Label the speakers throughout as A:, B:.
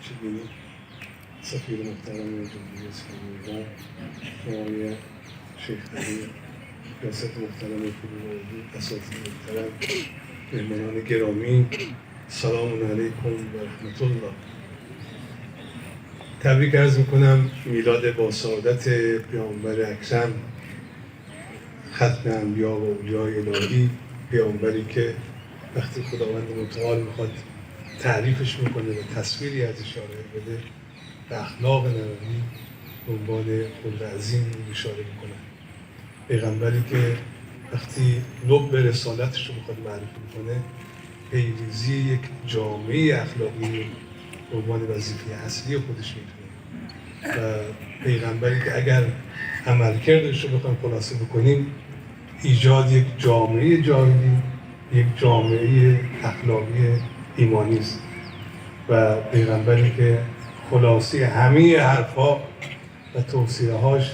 A: چبینی سفیر محترم جمهوری اسلامی ایران آقای شیخ علی، ریاست محترم کلون اردو، اساتید محترم، مهمانان گرامی، سلام علیکم و رحمت الله. تبریک عرض میکنم میلاد با سعادت پیامبر اکرم، ختم انبیا و اولیای الهی، پیامبری که وقتی خداوند متعال میخواد تعریفش میکنه و تصویری ازش ارائه بده به اخلاق نبوی به عنوان خلق عظیم اشاره میکنه. پیغمبری که وقتی لب به رسالتش رو میخواد معرفی میکنه پیریزی یک جامعه اخلاقی به عنوان وظیفه اصلی خودش میتونه و پیغمبری که اگر عملکردش رو بخوایم خلاصه بکنیم ایجاد یک جامعه جاهلی، یک جامعه اخلاقی ایمانی است و پیغمبری که خلاصه همه حرفها و توصیه‌هاش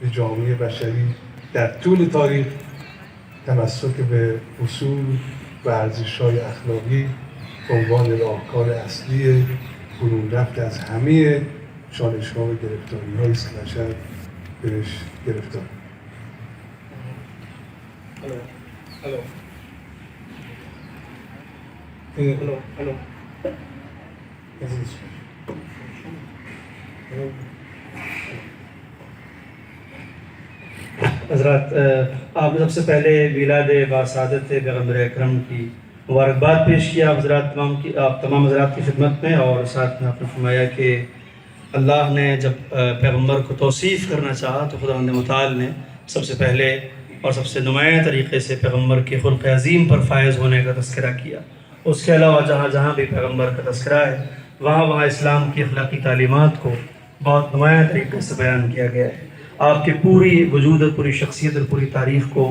A: به جامعه بشری در طول تاریخ تمسک به اصول و ارزش‌های اخلاقی به عنوان راهکار اصلی برون رفت از همه چالش‌ها و گرفتاری‌هایی است که بشر بهش گرفتار.
B: حضرات، آپ نے سب سے پہلے میلاد باسعادت پیغمبر اکرم کی مبارکباد پیش کیا حضرات آپ تمام حضرات کی خدمت میں، اور ساتھ میں آپ نے فرمایا کہ اللہ نے جب پیغمبر کو توصیف کرنا چاہا تو خداوند متعال نے سب سے پہلے اور سب سے نمایاں طریقے سے پیغمبر کے خلق عظیم پر فائز ہونے کا تذکرہ کیا. اس کے علاوہ جہاں جہاں بھی پیغمبر کا تذکرہ ہے وہاں وہاں اسلام کی اخلاقی تعلیمات کو بہت نمایاں طریقے سے بیان کیا گیا ہے. آپ کی پوری وجود اور پوری شخصیت اور پوری تاریخ کو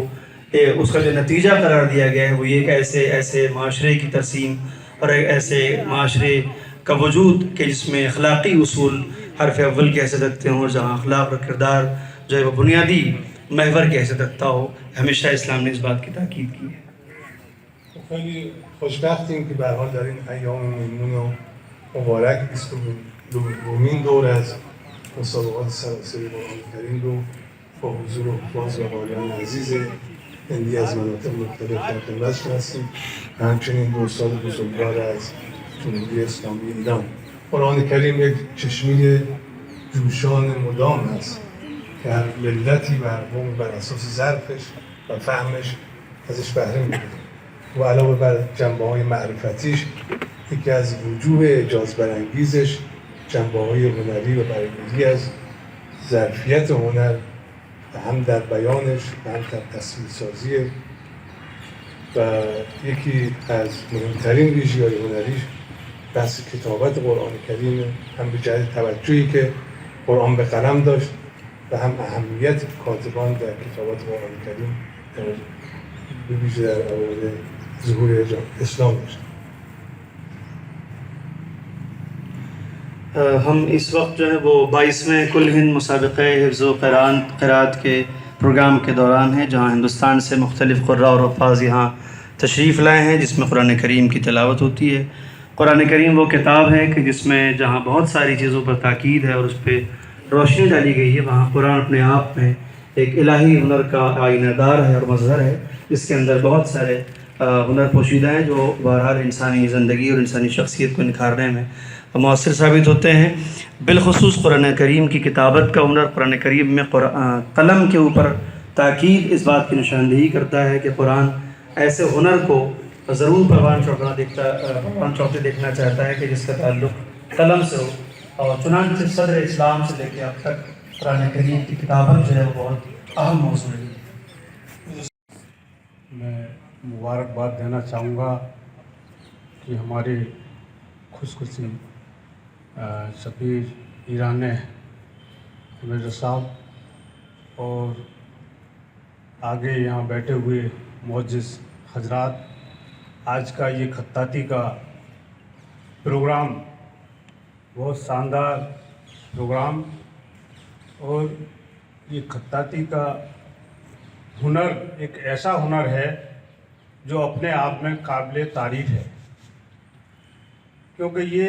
B: اس کا جو نتیجہ قرار دیا گیا ہے وہ یہ کہ ایسے معاشرے کی ترسیم اور ایسے معاشرے کا وجود کہ جس میں اخلاقی اصول حرف اول کی حیثیت رکھتے ہوں اور جہاں اخلاق اور کردار جو ہے وہ بنیادی محور کی حیثیت رکھتا ہو. ہمیشہ اسلام نے اس بات کی تاکید کی ہے.
A: خیلی خوشبختیم که به هر حال در این ایام میمون و مبارک 22مین دور از مسابقات سراسری قرآن کریم رو با حضور حفاظ و قاریان عزیز هندی از مناطق مختلف در خدمتشون هستیم و همچنین 2 سال بزرگوار از جمهوری اسلامی ایران. قرآن کریم یک چشمه جوشان مدام است که هر ملتی و هر قومی بر اساس ظرفش و فهمش ازش بهره می‌بره و علاوه بر جنبه‌های معرفتیش یکی از وجوه اعجاز برانگیزش جنبه‌های هنری و برگیری از ظرفیت هنر هم در بیانش و هم در تصویرسازی و یکی از مهمترین ویژگی‌های هنریش بحث کتابت قرآن کریم هم به جهت توجهی که قرآن به قلم داشت و هم اهمیت کاتبان در کتابت قرآن کریم به ویژه در اوایل ظهور اسلام داشت.
B: ہم اس وقت جو ہے وہ 22ویں کل ہند مسابقہ حفظ و قرات کے پروگرام کے دوران ہیں جہاں ہندوستان سے مختلف قراء اور حفاظ یہاں تشریف لائے ہیں جس میں قرآن کریم کی تلاوت ہوتی ہے. قرآن کریم وہ کتاب ہے کہ جس میں جہاں بہت ساری چیزوں پر تاکید ہے اور اس پہ روشنی ڈالی گئی ہے وہاں قرآن اپنے آپ میں ایک الہی ہنر کا آئینہ دار ہے اور مظہر ہے جس کے اندر بہت سارے ہنر پوشیدہ ہیں جو بہرحال انسانی زندگی اور انسانی شخصیت کو نکھارنے میں مؤثر ثابت ہوتے ہیں. بالخصوص قرآن کریم کی کتابت کا ہنر قرآن کریم میں قلم کے اوپر تاکید اس بات کی نشاندہی کرتا ہے کہ قرآن ایسے ہنر کو ضرور پروان چڑھتے دیکھنا چاہتا ہے کہ جس کا تعلق قلم سے ہو، اور چنانچہ صدر اسلام سے لے کے اب تک قرآن کریم کی کتابت جو ہے وہ بہت اہم موضوع ہے.
C: میں مبارکباد دینا چاہوں گا کہ ہمارے خوش نصیب سفیر ایران مرزا صاحب اور آگے یہاں بیٹھے ہوئے معزز حضرات، آج کا یہ خطاطی کا پروگرام بہت شاندار پروگرام، اور یہ خطاطی کا ہنر ایک ایسا ہنر ہے جو اپنے آپ میں قابل تعریف ہے، کیونکہ یہ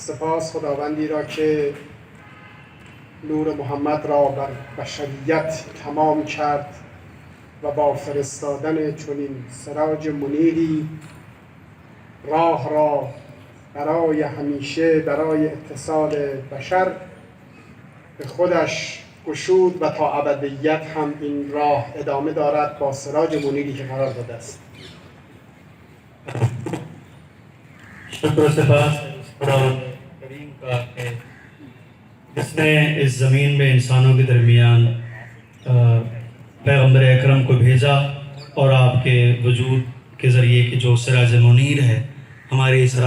A: سپاس خداوندی را که نور محمد را بر بشریت تمام کرد و با فرستادن چنین سراج منیری راه را برای همیشه برای اتصال بشر به خودش گشود و تا ابدیت هم این راه ادامه دارد با سراج منیری که قرار داده است.
B: شکر و سپاس خدا کریم کا کہ جس نے اس زمین میں انسانوں کے درمیان پیغمبر اکرم کو بھیجا اور آپ کے وجود کے ذریعے کہ جو سراج منیر ہے ہمارے اس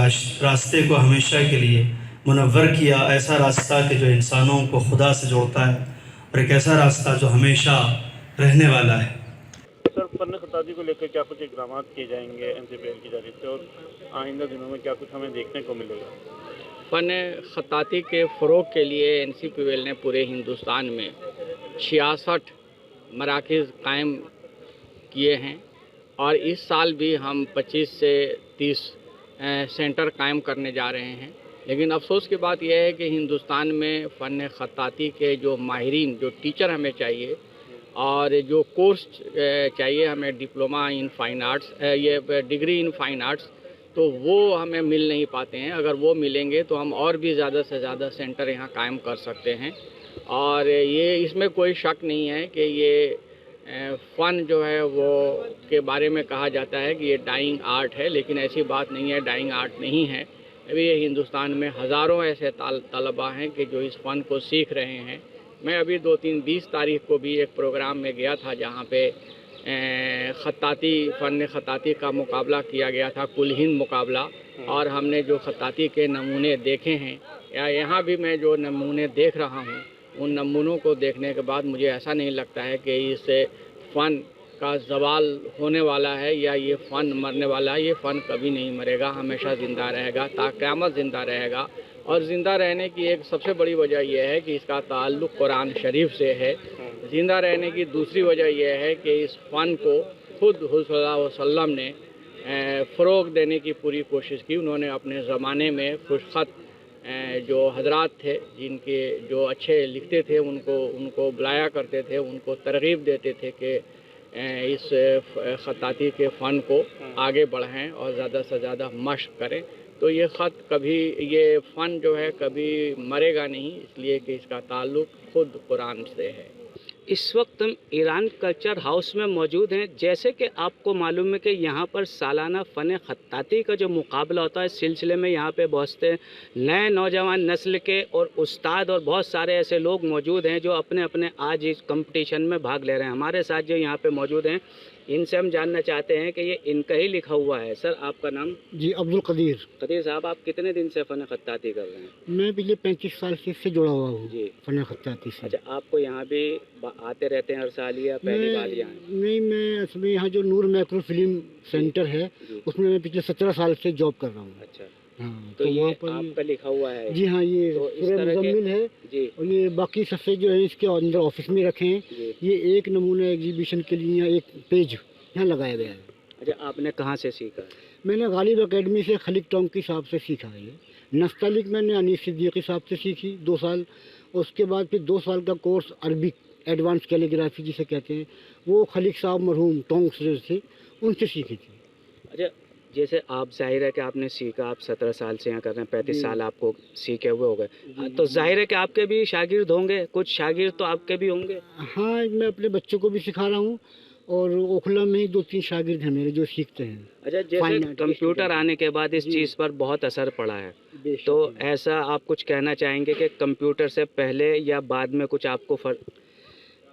B: راستے کو ہمیشہ کے لیے منور کیا. ایسا راستہ کہ جو انسانوں کو خدا سے جوڑتا ہے اور ایک ایسا راستہ جو ہمیشہ رہنے والا ہے.
D: سر فن خطاطی کو لے کر کیا کچھ اقدامات کیے جائیں گے NCPL کی جانب سے اور آئندہ دنوں میں کیا کچھ ہمیں دیکھنے کو ملے گا؟
E: فن خطاطی کے فروغ کے لیے NCPL نے پورے ہندوستان میں 66 مراکز قائم کیے ہیں اور اس سال بھی ہم 25 سے 30 سینٹر قائم کرنے جا رہے ہیں. لیکن افسوس کی بات یہ ہے کہ ہندوستان میں فن خطاطی کے جو ماہرین جو ٹیچر ہمیں چاہیے اور جو کورس چاہیے ہمیں ڈپلوما ان فائن آرٹس یہ ڈگری ان فائن آرٹس تو وہ ہمیں مل نہیں پاتے ہیں. اگر وہ ملیں گے تو ہم اور بھی زیادہ سے زیادہ سینٹر یہاں قائم کر سکتے ہیں. اور یہ اس میں کوئی شک نہیں ہے کہ یہ فن جو ہے وہ کے بارے میں کہا جاتا ہے کہ یہ ڈائنگ آرٹ ہے، لیکن ایسی بات نہیں ہے، ڈائنگ آرٹ نہیں ہے. ابھی یہ ہندوستان میں ہزاروں ایسے طلباء ہیں کہ جو اس فن کو سیکھ رہے ہیں. میں ابھی 20 تاریخ کو بھی ایک پروگرام میں گیا تھا جہاں پہ فن خطاطی کا مقابلہ کیا گیا تھا، کل ہند مقابلہ. اور ہم نے جو خطاطی کے نمونے دیکھے ہیں یا یہاں بھی میں جو نمونے دیکھ رہا ہوں ان نمونوں کو دیکھنے کے بعد مجھے ایسا نہیں لگتا ہے کہ اس فن کا زوال ہونے والا ہے یا یہ فن مرنے والا ہے. یہ فن کبھی نہیں مرے گا، ہمیشہ زندہ رہے گا، تا قیامت زندہ رہے گا. اور زندہ رہنے کی ایک سب سے بڑی وجہ یہ ہے کہ اس کا تعلق قرآن شریف سے ہے. زندہ رہنے کی دوسری وجہ یہ ہے کہ اس فن کو خود حضور صلی اللہ علیہ وسلم نے فروغ دینے کی پوری کوشش کی. انہوں نے اپنے زمانے میں خوش خط جو حضرات تھے جن کے جو اچھے لکھتے تھے ان کو بلایا کرتے تھے، ان کو ترغیب دیتے تھے کہ اس خطاطی کے فن کو آگے بڑھائیں اور زیادہ سے زیادہ مشق کریں. تو یہ یہ فن جو ہے کبھی مرے گا نہیں، اس لیے کہ اس کا تعلق خود قرآن سے ہے. اس وقت ہم ایران کلچر ہاؤس میں موجود ہیں. جیسے کہ آپ کو معلوم ہے کہ یہاں پر سالانہ فن خطاطی کا جو مقابلہ ہوتا ہے، اس سلسلے میں یہاں پہ بہت سے نئے نوجوان نسل کے اور استاد اور بہت سارے ایسے لوگ موجود ہیں جو اپنے آج اس کمپٹیشن میں بھاگ لے رہے ہیں. ہمارے ساتھ جو یہاں پہ موجود ہیں ان سے ہم جاننا چاہتے ہیں کہ یہ ان کا ہی لکھا ہوا ہے. سر آپ کا نام؟
C: جی عبدالقدیر.
E: قدیر صاحب، آپ کتنے دن سے فن خطاطی کر رہے ہیں؟
C: میں پچھلے 35 سال سے اس سے جڑا ہوا ہوں.
E: جی.
C: فن خطاطی سے.
E: اچھا، آپ کو یہاں بھی آتے رہتے ہیں ہر سال یا پہلی بار یہاں؟
C: نہیں، میں اصل میں یہاں جو نور مائکرو فلم سینٹر ہے اس میں پچھلے 17 سال سے جاب کر رہا ہوں.
E: اچھا،
C: ہاں.
E: تو یہ آپ کا لکھا ہوا ہے؟
C: جی ہاں، یہ سورہ مزمل ہے.
E: جی.
C: اور یہ باقی صفحے جو ہیں اس کے اندر آفس میں رکھے ہیں.
E: جی.
C: یہ ایک نمونہ ایگزیبیشن کے لیے یہاں ایک پیج یہاں لگایا گیا ہے.
E: اچھا، آپ نے کہاں سے سیکھا؟
C: میں نے غالب اکیڈمی سے خلیق ٹونکی صاحب سے سیکھا ہے. نستعلیق میں نے انیس صدیقی صاحب سے سیکھی 2 سال. اس کے بعد پھر 2 سال کا کورس عربک ایڈوانس کیلیگرافی جسے کہتے ہیں وہ خلیق صاحب مرحوم ٹونک سے ان سے سیکھی تھی.
E: اچھا، جیسے آپ ظاہر ہے کہ آپ نے سیکھا، آپ 17 سال سے یہاں کر رہے ہیں، 35 سال آپ کو سیکھے ہوئے ہو گئے، تو ظاہر ہے کہ آپ کے بھی شاگرد ہوں گے، کچھ شاگرد تو آپ کے بھی ہوں گے.
C: ہاں، میں اپنے بچوں کو بھی سکھا رہا ہوں اور اوکھلا میں ہی 2-3 شاگرد ہیں میرے جو سیکھتے ہیں.
E: اچھا، جیسے کمپیوٹر آنے کے بعد اس چیز پر بہت اثر پڑا ہے، تو ایسا آپ کچھ کہنا چاہیں گے کہ کمپیوٹر سے پہلے یا بعد میں کچھ آپ کو فرق؟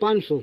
C: 500,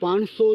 C: 500